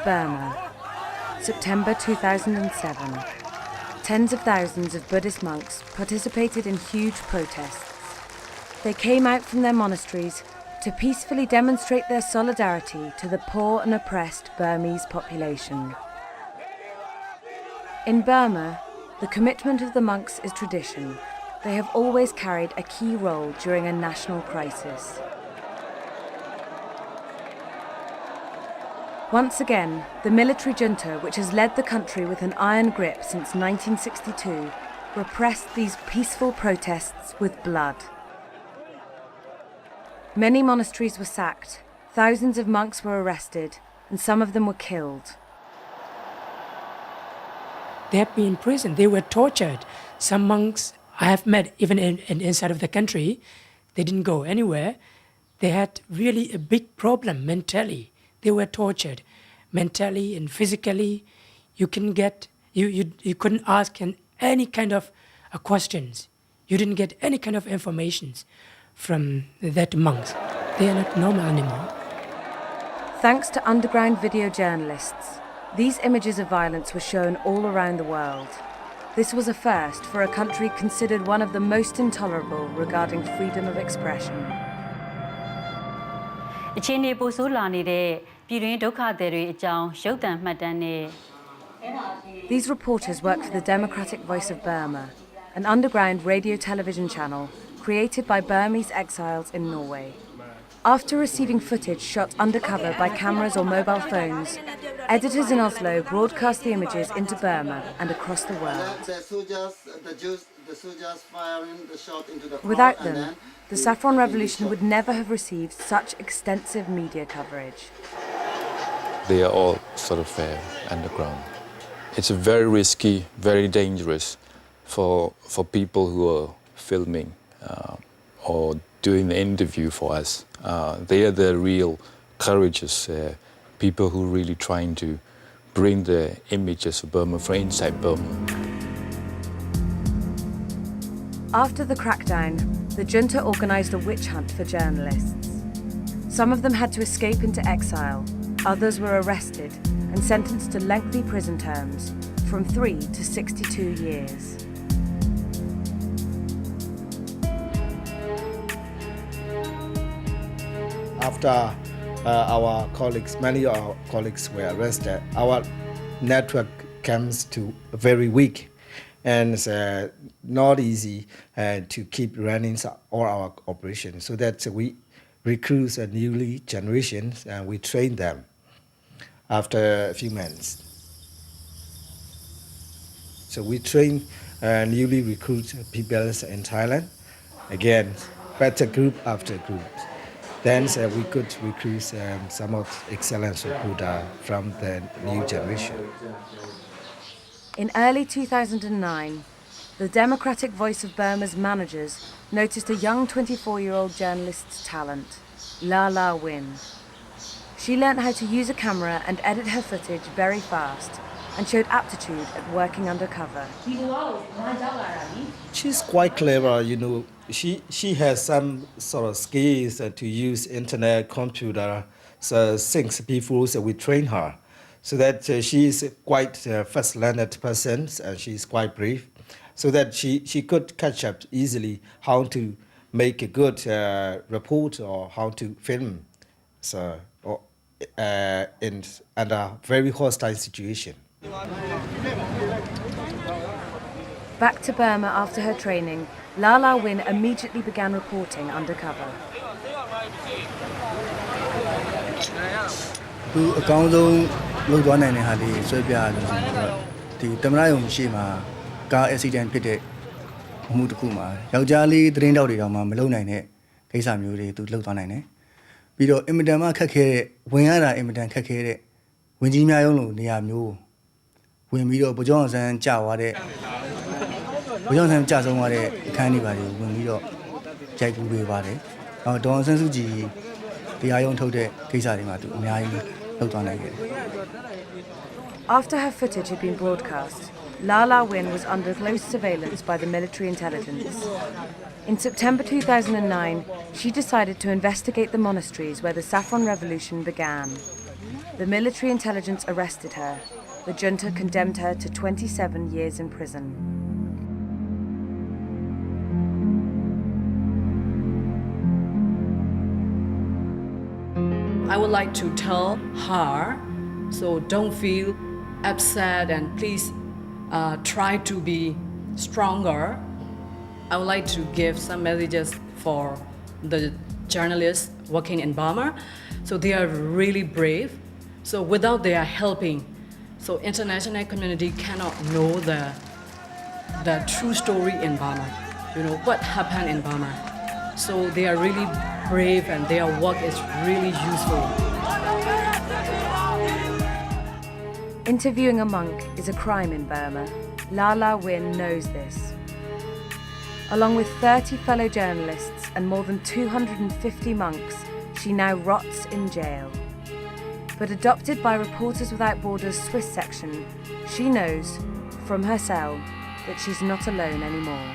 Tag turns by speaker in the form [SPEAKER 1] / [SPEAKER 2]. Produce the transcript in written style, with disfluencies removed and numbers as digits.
[SPEAKER 1] Burma, September 2007. Tens of thousands of Buddhist monks participated in huge protests. They came out from their monasteries to peacefully demonstrate their solidarity to the poor and oppressed Burmese population. In Burma, the commitment of the monks is tradition. They have always carried a key role during a national crisis. Once again, the military junta, which has led the country with an iron grip since 1962, repressed these peaceful protests with blood. Many monasteries were sacked, thousands of monks were arrested, and some of them were killed.
[SPEAKER 2] They have been in prison, they were tortured. Some monks I have met, even inside of the country, they didn't go anywhere. They had really a big problem mentally. They were tortured mentally and physically. You couldn't ask any kind of questions. You didn't get any kind of information from that monks. They are not normal anymore.
[SPEAKER 1] Thanks to underground video journalists, these images of violence were shown all around the world. This was a first for a country considered one of the most intolerable regarding freedom of expression. These reporters work for the Democratic Voice of Burma, an underground radio television channel created by Burmese exiles in Norway. After receiving footage shot undercover by cameras or mobile phones, editors in Oslo broadcast the images into Burma and across the world. Without them, the Saffron Revolution would never have received such extensive media coverage.
[SPEAKER 3] They are all sort of underground. It's very risky, very dangerous for people who are filming or doing the interview for us. They are the real courageous people who are really trying to bring the images of Burma from inside Burma.
[SPEAKER 1] After the crackdown, the junta organised a witch hunt for journalists. Some of them had to escape into exile, others were arrested and sentenced to lengthy prison terms, from 3 to 62 years.
[SPEAKER 4] After our colleagues, many of our colleagues were arrested, our network comes to very weak, and it's not easy to keep running all our operations. So that we recruit a newly generations and we train them after a few months. So we train newly recruit people in Thailand, again, better group after group. Then we could recruit some of excellent recruiters from the new generation.
[SPEAKER 1] In early 2009, the Democratic Voice of Burma's managers noticed a young 24-year-old journalist's talent, Hla Hla Win. She learnt how to use a camera and edit her footage very fast, and showed aptitude at working undercover.
[SPEAKER 4] She's quite clever, you know. She has some sort of skills to use internet, computer, so things before we train her. So that she is quite a fast-learned person, and she's quite brave. So that she could catch up easily how to make a good report or how to film. So in under very hostile situation.
[SPEAKER 1] Back to Burma after her training, Hla Hla Win immediately began reporting undercover.
[SPEAKER 5] သူအကောင်းဆုံးလုပ်သွားနိုင်တဲ့ဟာလေးဆွဲပြရတယ်ဒီတမရယုံရှိမှာကား accident ဖြစ်တဲ့အမှုတစ်ခုမှာယောက်ျားလေးသတင်းတောက်တွေတောင်မှမလုံနိုင်တဲ့ကိစ္စမျိုးတွေသူလုပ်သွားနိုင်တယ်ပြီးတော့အင်မတန်မှခက်ခဲတဲ့ဝင်ရတာအင်မတန်ခက်ခဲတဲ့ဝင်ကြီးများရုံးလိုနေရာမျိုးဝင်ပြီးတော့ဗိုလ်ချုပ်အောင်ဆန်းကြာသွားတဲ့ဗိုလ်ချုပ်အောင်ဆန်းကြာဆုံးသွားတဲ့အခန်းတွေပါတွေဝင်ပြီးတော့ရိုက်ကူးပေးပါတယ်ဒေါ်အောင်ဆန်းစုကြည်တရားရုံးထုတ်တဲ့ကိစ္စတွေမှာသူအများကြီးလုပ်သွားနိုင်တယ်
[SPEAKER 1] After her footage had been broadcast, Hla Hla Win was under close surveillance by the military intelligence. In September 2009, she decided to investigate the monasteries where the Saffron Revolution began. The military intelligence arrested her. The junta condemned her to 27 years in prison.
[SPEAKER 6] I would like to tell her, so don't feel upset and please try to be stronger. I would like to give some messages for the journalists working in Burma. So they are really brave. So without their helping, so international community cannot know the true story in Burma, what happened in Burma. So they are really brave and their work is really useful.
[SPEAKER 1] Interviewing a monk is a crime in Burma. Hla Hla Win knows this. Along with 30 fellow journalists and more than 250 monks, she now rots in jail. But adopted by Reporters Without Borders' Swiss section, she knows, from her cell, that she's not alone anymore.